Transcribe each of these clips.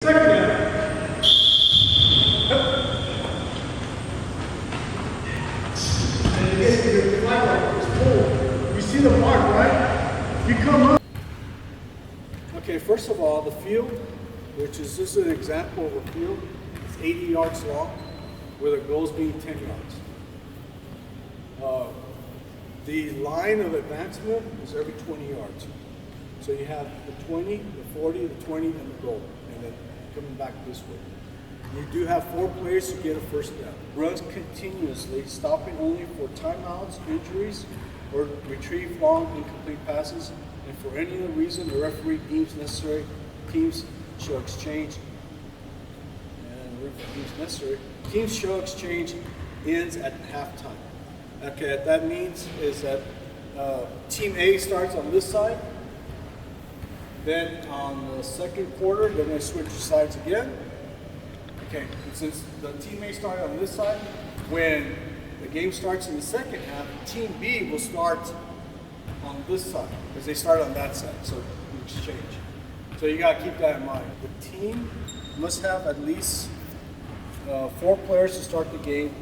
Second down. And again, your flag is pulled. You see the mark, right? You come up. Okay, first of all, the field, which is this is an example of a field, it's 80 yards long, with the goals being 10 yards. The line of advancement is every 20 yards. So you have the 20, the 40, the 20, and the goal, and then coming back this way. You do have 4 plays to get a first down. Runs continuously, stopping only for timeouts, injuries, or retrieve long, incomplete passes. And for any other reason the referee deems necessary, teams shall exchange. And the referee deems necessary, teams shall exchange ends at halftime. Okay, what that means is that Team A starts on this side. Then on the second quarter, they're going to switch sides again. Okay, and since the Team A started on this side, when the game starts in the second half, Team B will start on this side because they start on that side. So you exchange. So you got to keep that in mind. The team must have at least 4 players to start the game.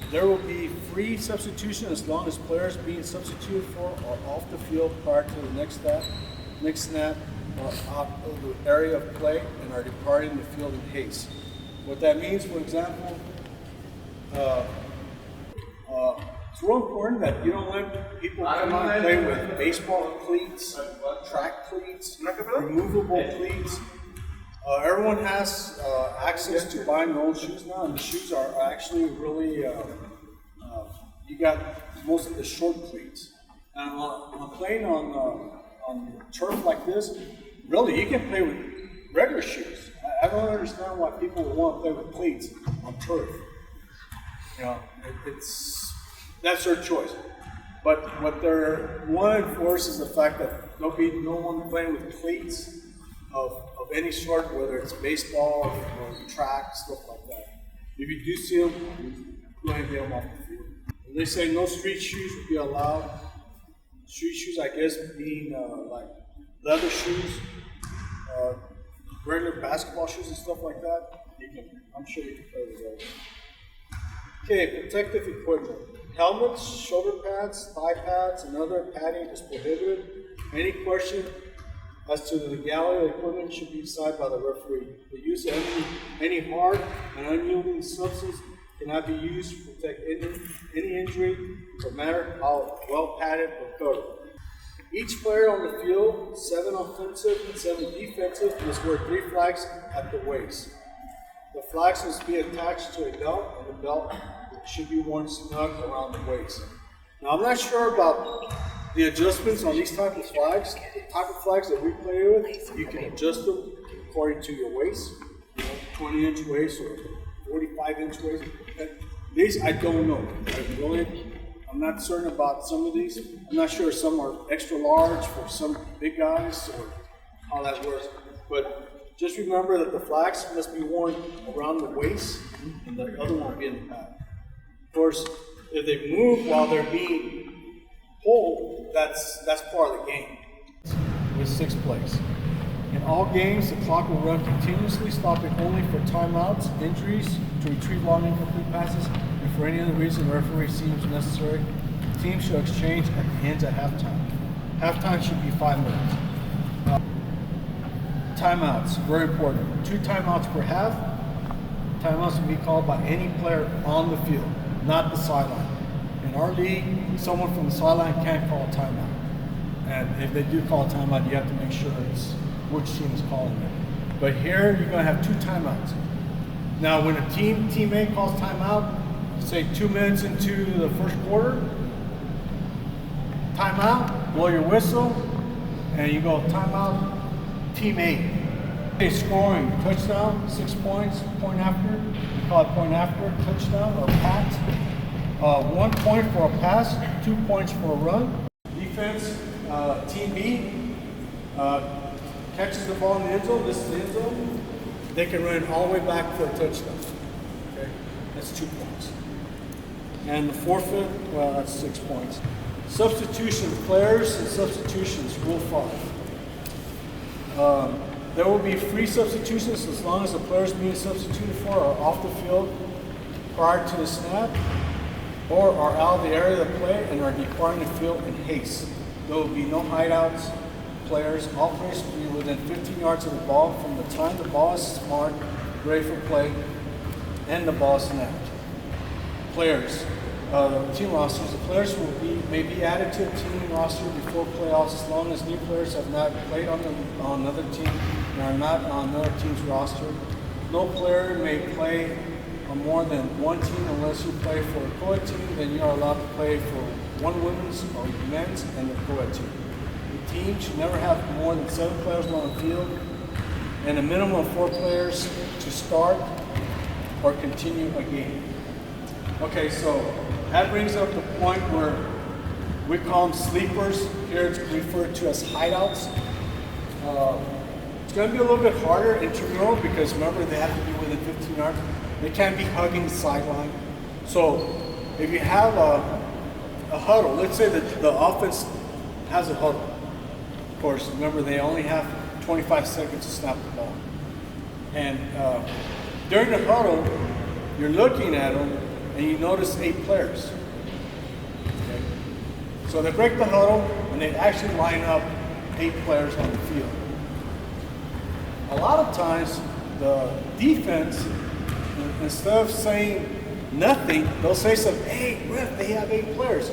There will be free substitution as long as players being substituted for are off the field prior to the next snap, or out of the area of play and are departing the field in haste. What that means, for example, it's real important that you don't let people come out and play with baseball cleats, track cleats, removable cleats. Everyone has access to buying their own shoes now, and the shoes are actually really, you got most of the short cleats. And I'm playing on turf like this, really, you can play with regular shoes. I don't understand why people would want to play with cleats on turf. You know, that's their choice. But what they're want to enforce is the fact that there'll be no one playing with cleats of any sort, whether it's baseball or track, stuff like that. If you do see them, go ahead and get them off the field. And they say no street shoes would be allowed. Street shoes, I guess, being like leather shoes, regular basketball shoes and stuff like that. I'm sure you can play with those. Okay, protective equipment. Helmets, shoulder pads, thigh pads, and other padding is prohibited. Any question as to the legality of the equipment should be decided by the referee. The use of any hard and unyielding substance cannot be used to protect any injury, no matter how well padded or covered. Each player on the field, 7 offensive and 7 defensive, must wear 3 flags at the waist. The flags must be attached to a belt, and the belt should be worn snug around the waist. Now, I'm not sure about the adjustments on these type of flags. The type of flags that we play with, you can adjust them according to your waist, 20-inch waist or 45-inch waist. These I don't know. I'm not certain about some of these. I'm not sure some are extra large for some big guys or how that works. But just remember that the flags must be worn around the waist and the other one will be in the pad. Of course, if they move while they're being pulled, that's part of the game. With 6 plays. In all games, the clock will run continuously, stopping only for timeouts, injuries, to retrieve long incomplete passes, and for any other reason the referee seems necessary. Teams shall exchange at the ends at halftime. Halftime should be 5 minutes. Timeouts, very important. 2 timeouts per half. Timeouts will be called by any player on the field, not the sideline. In our league, someone from the sideline can't call a timeout. And if they do call a timeout, you have to make sure it's which team is calling it. But here, you're going to have 2 timeouts. Now, when a team A calls timeout, say 2 minutes into the first quarter, timeout, blow your whistle, and you go timeout, team A. Okay, scoring, touchdown, 6 points, point after, we call it point after, touchdown or pass. 1 point for a pass, 2 points for a run. Defense, team B catches the ball in the end zone, this is the end zone, they can run it all the way back for a touchdown. Okay, that's 2 points. And the forfeit, well, that's 6 points. Substitution, players and substitutions, rule 5. There will be free substitutions as long as the players being substituted for are off the field prior to the snap or are out of the area of play and are departing the field in haste. There will be no hideouts. Players, all players will be within 15 yards of the ball from the time the ball is marked, ready for play, and the ball is snapped. Players, team rosters. The players may be added to a team roster before playoffs as long as new players have not played on another team and are not on another team's roster. No player may play on more than one team unless you play for a co-ed team. Then you are allowed to play for one women's or men's and the co-ed team. The team should never have more than 7 players on the field and a minimum of 4 players to start or continue a game. Okay, so that brings up the point where we call them sleepers. Here it's referred to as hideouts. It's going to be a little bit harder intramural because remember they have to be within 15 yards. They can't be hugging the sideline. So if you have a huddle, let's say that the offense has a huddle. Of course, remember they only have 25 seconds to snap the ball. And during the huddle, you're looking at them and you notice 8 players. Okay? So they break the huddle and they actually line up 8 players on the field. A lot of times, the defense, instead of saying nothing, they'll say something, hey, ref, they have 8 players.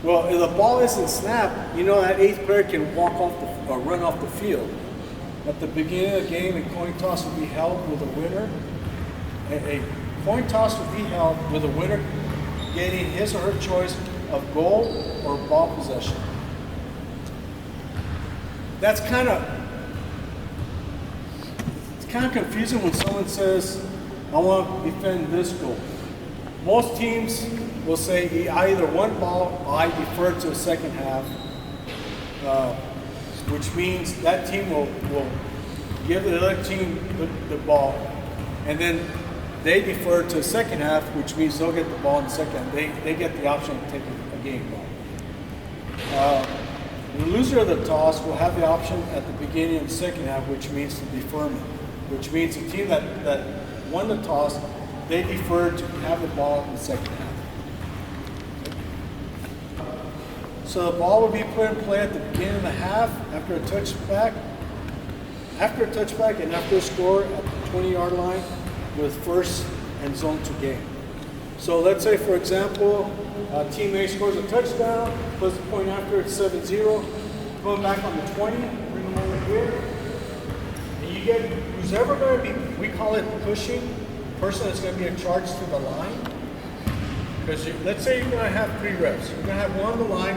Well, if the ball isn't snapped, you know that 8th player can walk off or run off the field. At the beginning of the game, a coin toss will be held with a winner. A coin toss will be held with a winner getting his or her choice of goal or ball possession. It's kind of confusing when someone says, I want to defend this goal. Most teams will say either one ball or I defer to the second half, which means that team will give the other team the ball, and then they defer to the second half, which means they'll get the ball in the second half. They get the option of taking a game ball. The loser of the toss will have the option at the beginning of the second half, which means the deferment, which means the team that won the toss, they defer to have the ball in the second half. So the ball will be put in play at the beginning of the half after a touchback. After a touchback and after a score at the 20-yard line with first and zone to gain. So let's say, for example, team A scores a touchdown, puts the point after, it's 7-0, going back on the 20, bring them over here. And you get who's ever going to be, we call it pushing, the person that's going to be in charge to the line. Because let's say you're going to have 3 reps. You're going to have one on the line,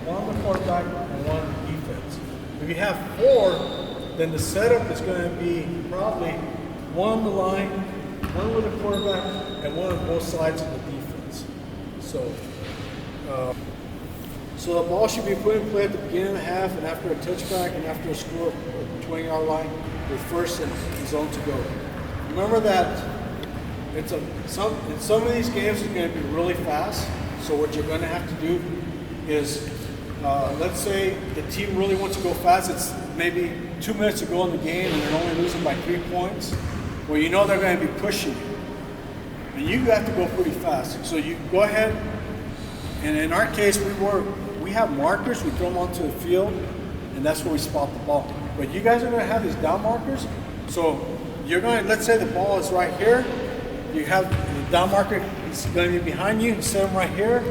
one on the quarterback, and one on defense. If you have 4, then the setup is going to be probably one on the line, one with the quarterback, and one on both sides of the defense. So the ball should be put in play at the beginning of the half and after a touchback and after a score at the 20-yard line with first and zone to go. Remember that in some of these games it's going to be really fast. So what you're going to have to do is, let's say the team really wants to go fast. It's maybe 2 minutes to go in the game and they're only losing by 3 points. Well, you know they're going to be pushing you. And you have to go pretty fast. So you go ahead, and in our case, we have markers. We throw them onto the field, and that's where we spot the ball. But you guys are going to have these down markers. So you're going to, let's say the ball is right here. You have the down marker is going to be behind you. Set them right here,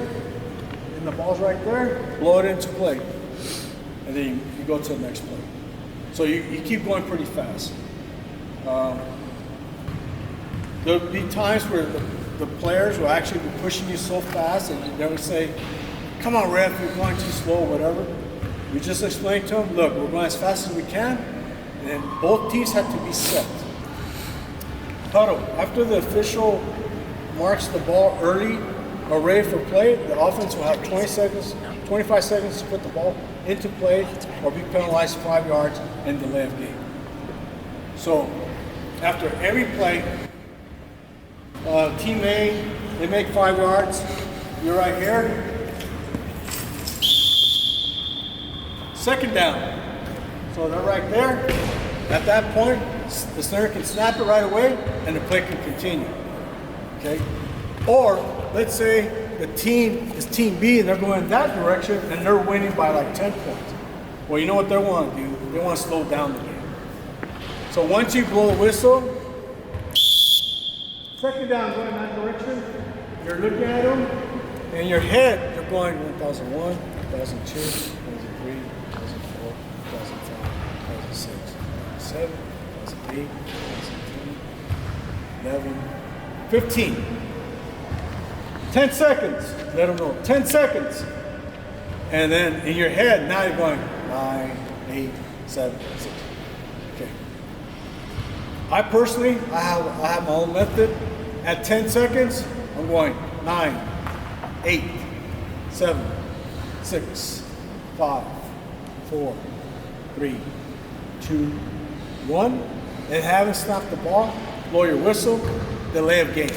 and the ball's right there. Blow it into play, and then you go to the next play. So you keep going pretty fast. There'll be times where the players will actually be pushing you so fast and they'll say, come on ref, you're going too slow, whatever. We just explain to them, look, we're going as fast as we can, and then both teams have to be set. Huddle. After the official marks the ball early or ready for play, the offense will have 25 seconds to put the ball into play or be penalized 5 yards and delay of game. So after every play, team A, they make 5 yards. You're right here. Second down. So they're right there. At that point, the center can snap it right away and the play can continue. Okay? Or let's say the team is Team B and they're going in that direction and they're winning by like 10 points. Well, you know what they want to do? They want to slow down the game. So once you blow the whistle, second down going in that direction, you're looking at them, in your head, you're going 1001, 2002, 2003, 2004, 2005, 2006, 2007, 2008, 2010, 11, 15. 10 seconds, let them know, 10 seconds. And then in your head, now you're going 9, 8, 7, 6. Okay. I personally, I have my own method. At 10 seconds, I'm going 9, 8, 7, 6, 5, 4, 3, 2, 1. And having stopped the ball, blow your whistle, delay of game.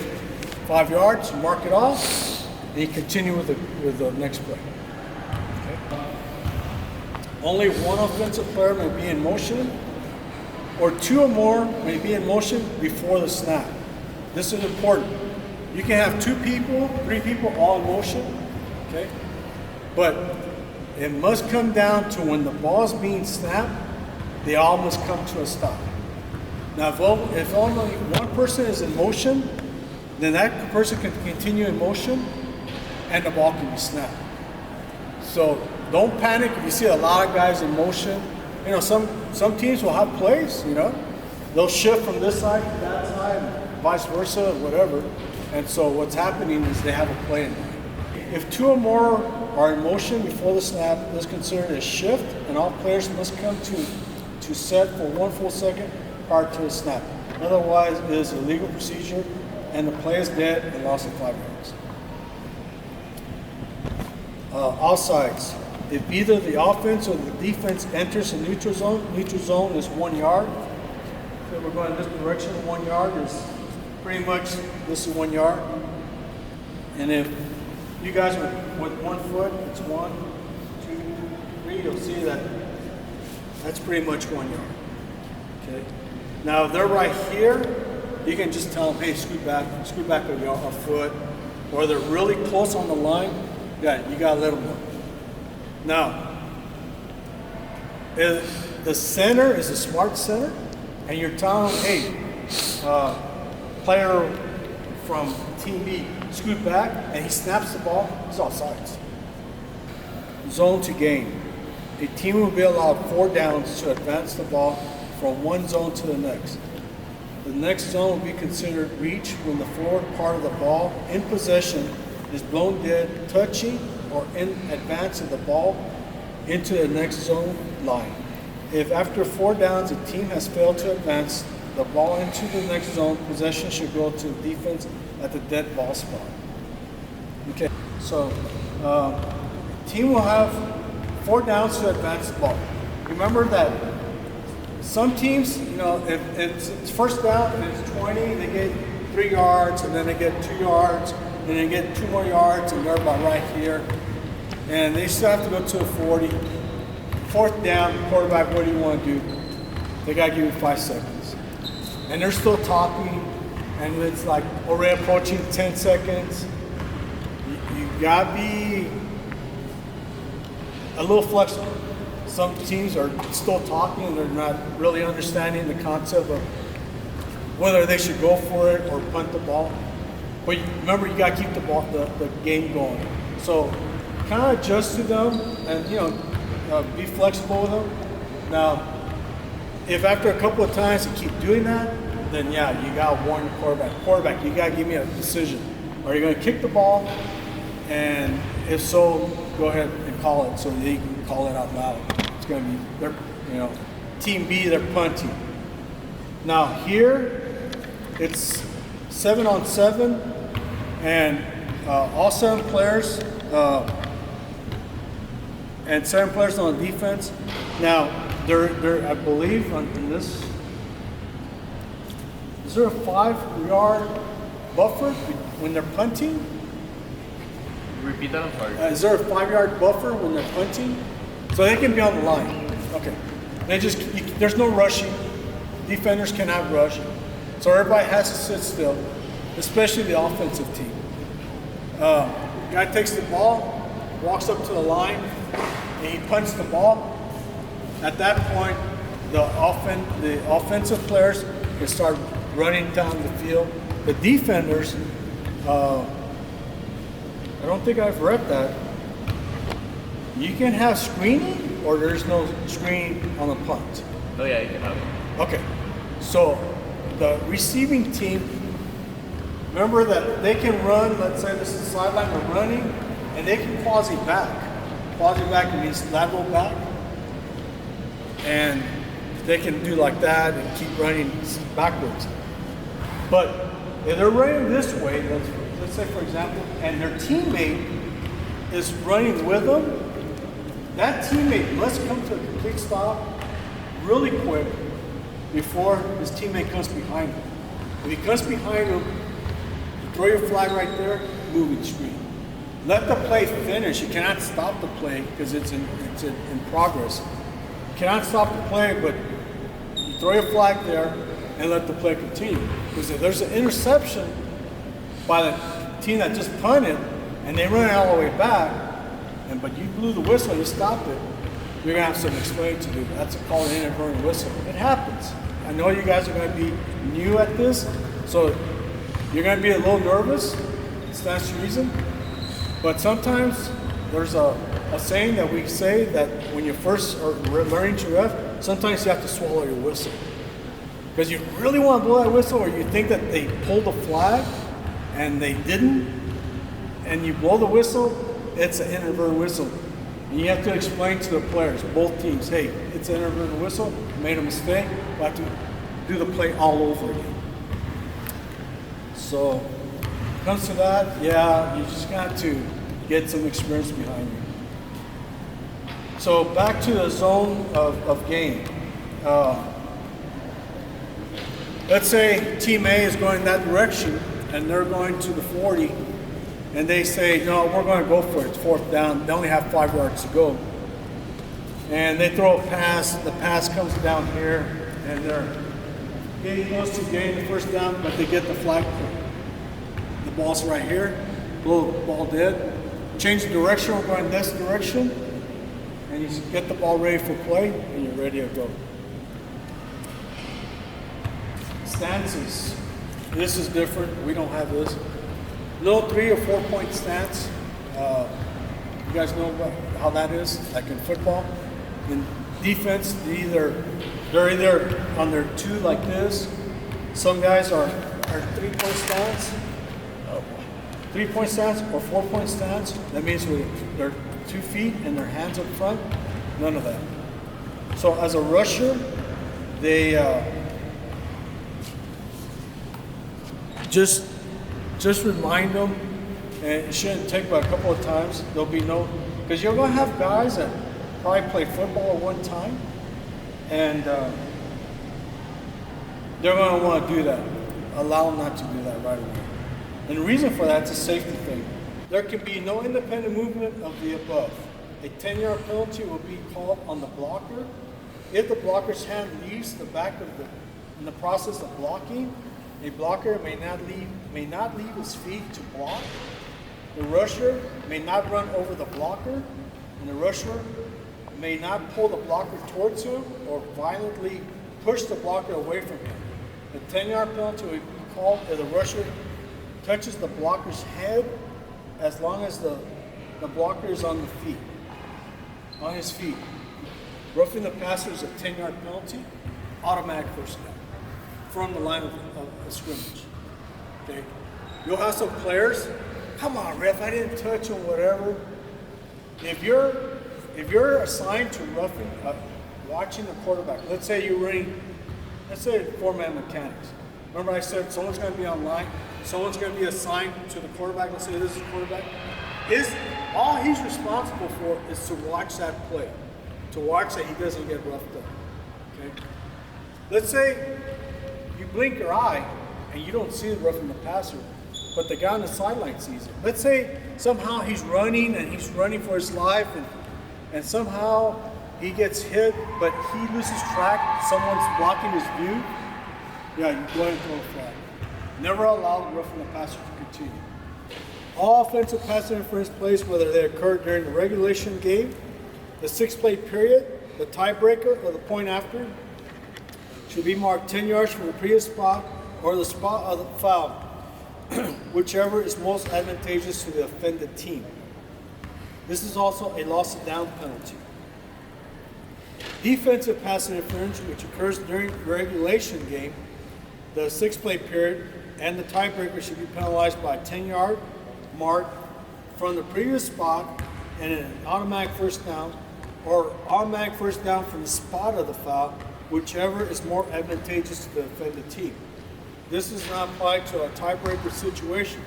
5 yards, you mark it off, and you continue with the next play. Okay. Only one offensive player may be in motion, or 2 or more may be in motion before the snap. This is important. You can have 2 people, 3 people all in motion, okay? But it must come down to when the ball is being snapped, they all must come to a stop. Now, if only one person is in motion, then that person can continue in motion and the ball can be snapped. So don't panic if you see a lot of guys in motion. You know, some teams will have plays, you know. They'll shift from this side to that side, vice versa, whatever. And so what's happening is they have a play in mind. If 2 or more are in motion before the snap, this is considered a shift, and all players must come to set for 1 full second prior to the snap. Otherwise, it is a legal procedure, and the play is dead and lost of 5 yards. Offsides. If either the offense or the defense enters the neutral zone is 1 yard. So we're going in this direction, 1 yard is pretty much, this is 1 yard. And if you guys are with 1 foot, it's 1, 2, 3, you'll see that that's pretty much 1 yard. Okay. Now if they're right here, you can just tell them, hey, scoot back a foot, or they're really close on the line, you gotta let them know. Now, the center is a smart center, and you're telling them, hey, player from Team B, scoot back, and he snaps the ball, he's offsides. Zone to gain. A team will be allowed 4 downs to advance the ball from one zone to the next. The next zone will be considered reach when the forward part of the ball in possession is blown dead, touching or in advance of the ball into the next zone line. If after 4 downs a team has failed to advance the ball into the next zone, possession should go to the defense at the dead ball spot. Okay, so team will have 4 downs to advance the ball. Remember that some teams, you know, if it's first down and it's 20, they get 3 yards, and then they get 2 yards, and they get 2 more yards, and they're about right here. And they still have to go to a 40. 4th down, quarterback, what do you want to do? They got to give you 5 seconds. And they're still talking, and it's like already approaching 10 seconds. You got to be a little flexible. Some teams are still talking and they're not really understanding the concept of whether they should go for it or punt the ball. But remember, you got to keep the game going. So kind of adjust to them and, you know, be flexible with them. Now, if after a couple of times you keep doing that, then yeah, you got to warn your quarterback. Quarterback, you got to give me a decision. Are you going to kick the ball? And if so, go ahead and call it so that you can call it out loud. It's going to be, they're, you know, Team B, they're punting. Now here, it's 7-on-7, and all 7 players, and 7 players on defense. Now, they're I believe, in this, is there a 5-yard buffer when they're punting? Repeat that, I'm sorry. Is there a 5-yard buffer when they're punting? So they can be on the line. Okay. They just, there's no rushing. defenders cannot rush. So everybody has to sit still, especially the offensive team. Guy takes the ball, walks up to the line, and he punches the ball. At that point, the offensive players can start running down the field. The defenders, I don't think I've read that. You can have screening, or there's no screening on the punt. Oh yeah, you can have it. Okay, so the receiving team, remember that they can run, let's say this is the sideline, we're running, and they can quasi back. Quasi back means lateral back. And they can do like that and keep running backwards. But if they're running this way, let's say for example, and their teammate is running with them, that teammate must come to a complete stop really quick before his teammate comes behind him. If he comes behind him, throw your flag right there, moving screen. Let the play finish. You cannot stop the play because it's in progress. You cannot stop the play, but you throw your flag there and let the play continue. Because if there's an interception by the team that just punted and they run all the way back, but you blew the whistle and you stopped it, you're going to have some explaining to do. That's called an inadvertent whistle. It happens. I know you guys are going to be new at this, so you're going to be a little nervous. That's the reason. But sometimes there's a saying that we say that when you first are learning to ref, sometimes you have to swallow your whistle. Because you really want to blow that whistle, or you think that they pulled the flag and they didn't, and you blow the whistle, it's an inadvertent whistle. And you have to explain to the players, both teams, hey, it's an inadvertent whistle, made a mistake, we have to do the play all over again. So, when it comes to that, yeah, you just got to get some experience behind you. So, back to the zone of game. Let's say team A is going that direction, and they're going to the 40, and they say, no, we're going to go for it. It's fourth down. They only have 5 yards to go. And they throw a pass. The pass comes down here, and they're getting close to getting the first down, but they get the flag. The ball's right here. Blow the ball dead. Change the direction. We're going this direction. And you get the ball ready for play, and you're ready to go. Stances. This is different. We don't have this. Little 3 or 4 point stance. You guys know how that is, like in football. In defense, they're either on their 2 like this. Some guys are 3 point stance. 3 point stance or 4 point stance. That means with their 2 feet and their hands up front. None of that. So as a rusher, they just remind them, and it shouldn't take but a couple of times. There'll be no, because you're going to have guys that probably played football at one time, and they're going to want to do that. Allow them not to do that right away. And the reason for that is a safety thing. There can be no independent movement of the above. A 10-yard penalty will be called on the blocker if the blocker's hand leaves the back of in the process of blocking. A blocker may not leave his feet to block. The rusher may not run over the blocker, and the rusher may not pull the blocker towards him or violently push the blocker away from him. The 10-yard penalty will be called if the rusher touches the blocker's head as long as the blocker is on his feet. Roughing the passer is a 10-yard penalty, automatic first down from the line of scrimmage. Okay, you'll have some players. Come on, ref! I didn't touch him. Whatever. If you're assigned to roughing, watching the quarterback. Let's say you're running. Let's say 4-man mechanics. Remember I said someone's going to be on line. Someone's going to be assigned to the quarterback. Let's say this is the quarterback. All he's responsible for is to watch that play, to watch that he doesn't get roughed up. Okay. Let's say you blink your eye and you don't see the roughing the passer, but the guy on the sideline sees it. Let's say somehow he's running and he's running for his life, and somehow he gets hit, but he loses track. Someone's blocking his view. Yeah, you go ahead and throw a flag. Never allow roughing the passer to continue. All offensive pass interference plays, whether they occur during the regulation game, the 6-play period, the tiebreaker, or the point after, should be marked 10 yards from the previous spot or the spot of the foul, whichever is most advantageous to the offended team. This is also a loss of down penalty. Defensive pass interference, which occurs during the regulation game, the 6-play period, and the tiebreaker should be penalized by a 10-yard mark from the previous spot and an automatic first down, or automatic first down from the spot of the foul, whichever is more advantageous to the offended team. This does not apply to a tiebreaker situation.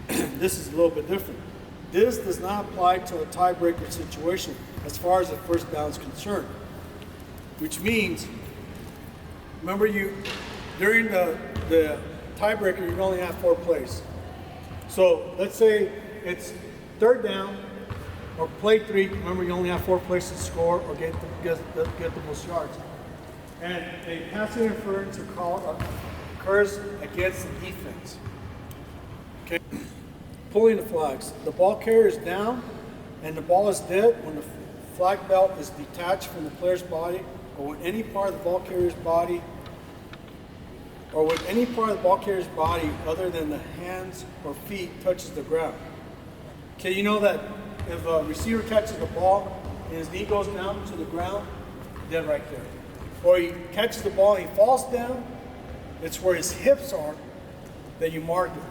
This is a little bit different. This does not apply to a tiebreaker situation as far as the first down is concerned. Which means, remember during the tiebreaker, you only have 4 plays. So let's say it's third down or play 3. Remember, you only have 4 plays to score or get the most yards. And a pass interference occurs against the defense. Okay. Pulling the flags. The ball carrier is down and the ball is dead when the flag belt is detached from the player's body, or when any part of the ball carrier's body other than the hands or feet touches the ground. Okay, you know that if a receiver catches the ball and his knee goes down to the ground, dead right there. Or he catches the ball and he falls down, it's where his hips are that you mark it.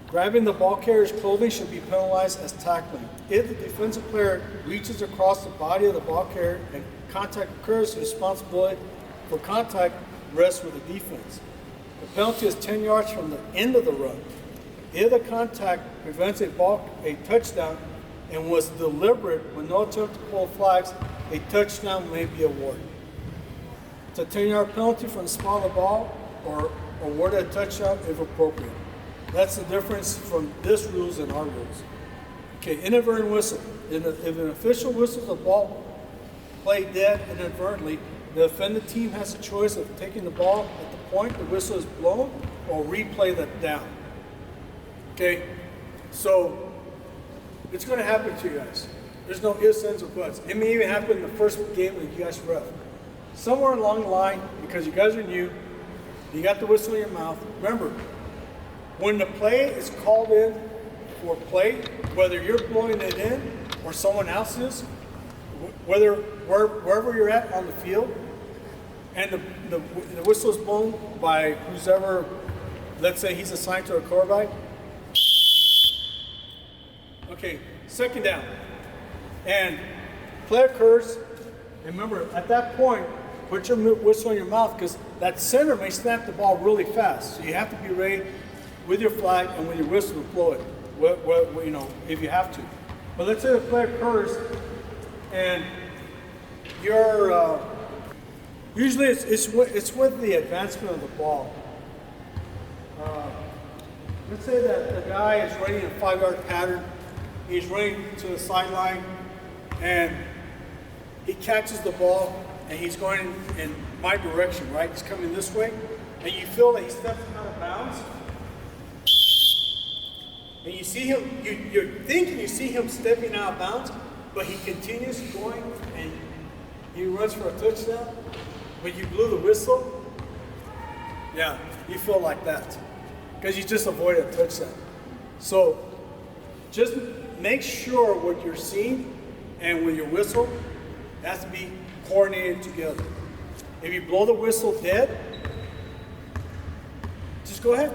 Grabbing the ball carrier's clothing should be penalized as tackling. If the defensive player reaches across the body of the ball carrier and contact occurs, the responsibility for contact rests with the defense. The penalty is 10 yards from the end of the run. If the contact prevents a touchdown and was deliberate with no attempt to pull flags, a touchdown may be awarded. It's a 10-yard penalty from the spot of the ball, or awarded a touchdown if appropriate. That's the difference from this rules and our rules. Okay, inadvertent whistle. If an official whistles a ball play dead inadvertently, the offended team has a choice of taking the ball at the point the whistle is blown or replay that down. Okay, so it's going to happen to you guys. There's no ifs, ands, or buts. It may even happen in the first game that you guys ref. Somewhere along the line, because you guys are new, you got the whistle in your mouth. Remember, when the play is called in for play, whether you're blowing it in or someone else is, wherever you're at on the field, and the whistle is blown by whoever, let's say he's assigned to a quarterback. Okay, second down. And play occurs, and remember, at that point, put your whistle in your mouth, because that center may snap the ball really fast. So you have to be ready with your flag and with your whistle to blow it, if you have to. But let's say the play occurs, and you're, usually it's with the advancement of the ball. Let's say that the guy is running a 5-yard pattern. He's running to the sideline, and he catches the ball, and he's going in my direction, right? He's coming this way, and you feel that he steps out of bounds, and you see him, you're thinking you see him stepping out of bounds, but he continues going, and he runs for a touchdown, but you blew the whistle. Yeah, you feel like that, because you just avoided a touchdown. So just make sure what you're seeing and with your whistle has to be coordinated together. If you blow the whistle dead, just go ahead.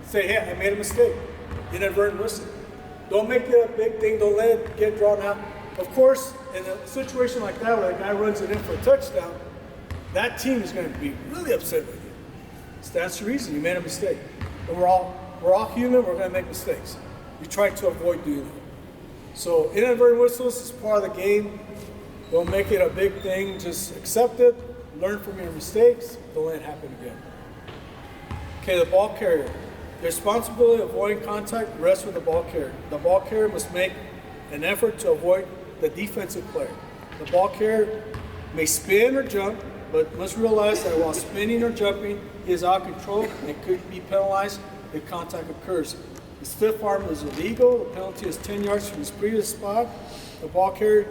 Say, hey, I made a mistake. Inadvertent whistle. Don't make it a big thing. Don't let it get drawn out. Of course, in a situation like that where a guy runs it in for a touchdown, that team is going to be really upset with you. So that's the reason you made a mistake. And we're all human. We're going to make mistakes. You try to avoid doing that. So inadvertent whistles is part of the game. Don't make it a big thing. Just accept it. Learn from your mistakes. Don't let it happen again. Okay, the ball carrier. The responsibility of avoiding contact rests with the ball carrier. The ball carrier must make an effort to avoid the defensive player. The ball carrier may spin or jump but must realize that while spinning or jumping, he is out of control and could be penalized if contact occurs. The stiff arm is illegal. The penalty is 10 yards from his previous spot. The ball carrier,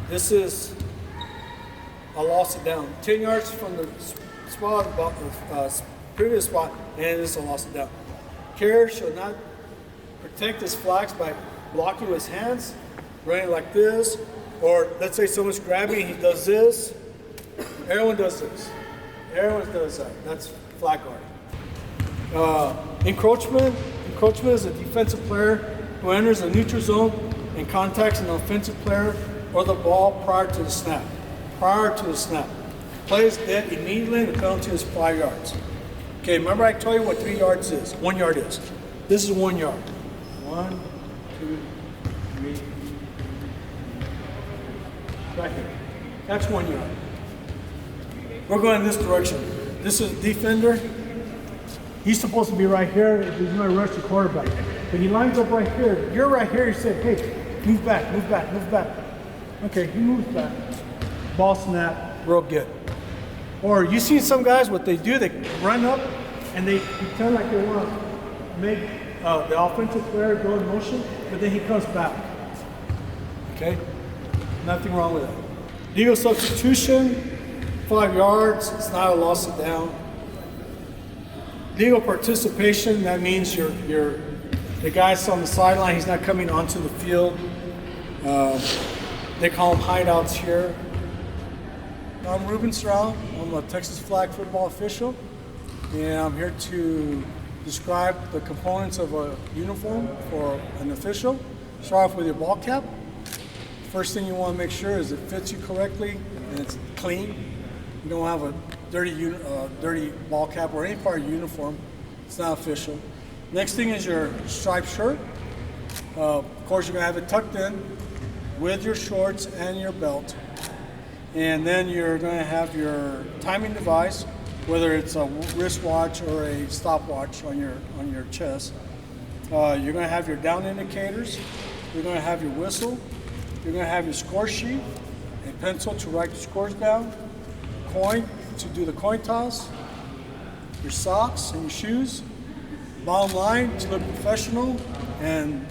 this is a loss of down. 10 yards from the spot, previous spot, and it's a loss of down. Carrier shall not protect his flags by blocking with his hands, running like this, or let's say someone's grabbing, he does this. Everyone does this. Everyone does that. That's flag guarding. Encroachment. Encroachment is a defensive player who enters the neutral zone and contacts an offensive player or the ball prior to the snap. Prior to the snap. Play is dead immediately and the penalty is 5 yards. Okay, remember I told you what 3 yards is, 1 yard is. This is 1 yard. 1, 2, 3. Right here. That's 1 yard. We're going in this direction. This is defender. He's supposed to be right here. He's going to rush the quarterback. But he lines up right here. You're right here. He said, hey, move back, move back, move back. Okay, he moves back. Ball snap, real good. Or you see some guys, what they do, they run up and they pretend like they want to make the offensive player go in motion, but then he comes back. Okay? Nothing wrong with that. Legal substitution, 5 yards, it's not a loss of down. Legal participation, that means the guy's on the sideline, he's not coming onto the field. They call them hideouts here. I'm Ruben Strauss. I'm a Texas flag football official, and I'm here to describe the components of a uniform for an official. Start off with your ball cap. First thing you want to make sure is it fits you correctly and it's clean. You don't have a dirty ball cap or any part of your uniform. It's not official. Next thing is your striped shirt. Of course, you're going to have it tucked in with your shorts and your belt. And then you're going to have your timing device, whether it's a wristwatch or a stopwatch on your chest. You're going to have your down indicators. You're going to have your whistle. You're going to have your score sheet, a pencil to write the scores down, coin to do the coin toss, your socks and your shoes. Bottom line, to look professional and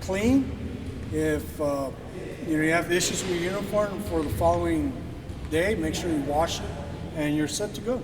clean. If you have issues with your uniform for the following day, make sure you wash it and you're set to go.